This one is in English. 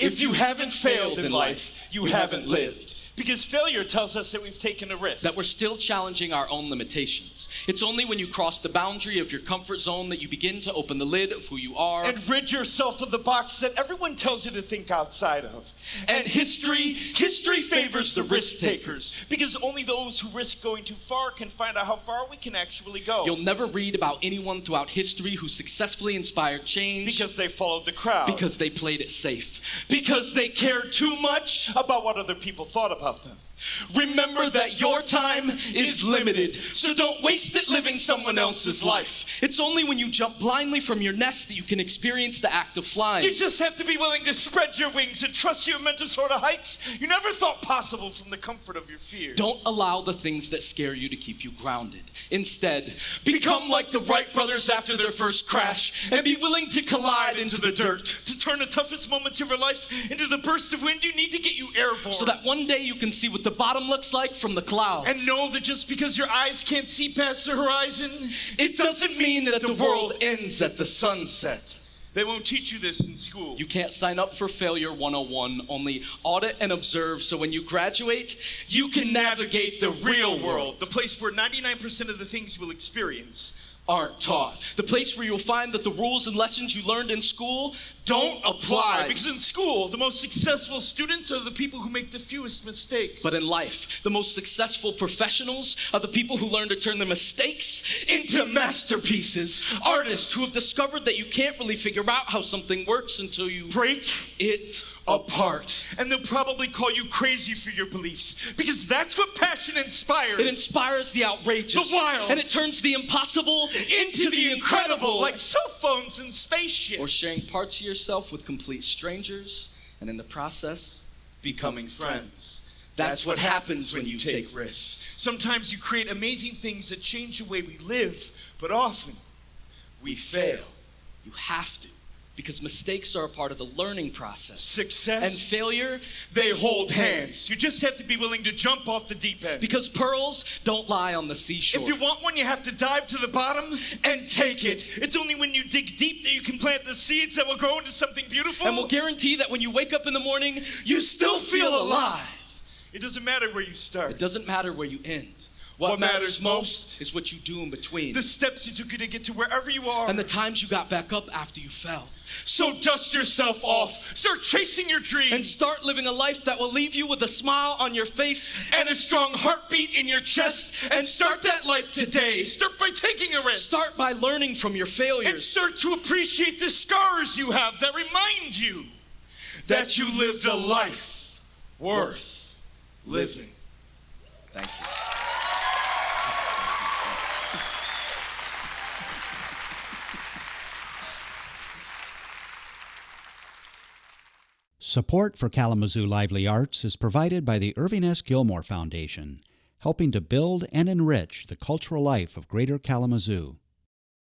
If you haven't failed in life, you haven't lived. Because failure tells us that we've taken a risk. That we're still challenging our own limitations. It's only when you cross the boundary of your comfort zone that you begin to open the lid of who you are. And rid yourself of the box that everyone tells you to think outside of. And history favors the risk takers. Because only those who risk going too far can find out how far we can actually go. You'll never read about anyone throughout history who successfully inspired change. Because they followed the crowd. Because they played it safe. Because they cared too much about what other people thought about them. Remember that your time is limited, so don't waste it living someone else's life. It's only when you jump blindly from your nest that you can experience the act of flying. You just have to be willing to spread your wings and trust you're meant to soar to heights you never thought possible from the comfort of your fear. Don't allow the things that scare you to keep you grounded. Instead, become like the Wright brothers after their first crash and be willing to collide into the dirt. To turn the toughest moments of your life into the burst of wind you need to get you airborne. So that one day you can see what the bottom looks like from the clouds. And know that just because your eyes can't see past the horizon, it doesn't mean that the world ends at the sunset. They won't teach you this in school. You can't sign up for Failure 101, only audit and observe, so when you graduate, you can navigate the real world. The place where 99% of the things you will experience aren't taught. The place where you'll find that the rules and lessons you learned in school don't apply. Because in school, the most successful students are the people who make the fewest mistakes. But in life, the most successful professionals are the people who learn to turn their mistakes into masterpieces. Artists who have discovered that you can't really figure out how something works until you break it apart. And they'll probably call you crazy for your beliefs, because that's what passion inspires. It inspires the outrageous, the wild, and it turns the impossible into the incredible, like cell phones and spaceships. Or sharing parts of yourself with complete strangers, and in the process, becoming friends. That's what happens when you take risks. Sometimes you create amazing things that change the way we live, but often we fail. You have to. Because mistakes are a part of the learning process. Success and failure, they hold hands. You just have to be willing to jump off the deep end. Because pearls don't lie on the seashore. If you want one, you have to dive to the bottom and take it. It's only when you dig deep that you can plant the seeds that will grow into something beautiful. And will guarantee that when you wake up in the morning, you still feel alive. It doesn't matter where you start. It doesn't matter where you end. What matters most is what you do in between. The steps you took to get to wherever you are. And the times you got back up after you fell. So dust yourself off. Start chasing your dreams. And start living a life that will leave you with a smile on your face and a strong heartbeat in your chest. And start that life today. Start by taking a risk. Start by learning from your failures. And start to appreciate the scars you have that remind you that you lived a life worth living. Thank you. Support for Kalamazoo Lively Arts is provided by the Irving S. Gilmore Foundation, helping to build and enrich the cultural life of Greater Kalamazoo.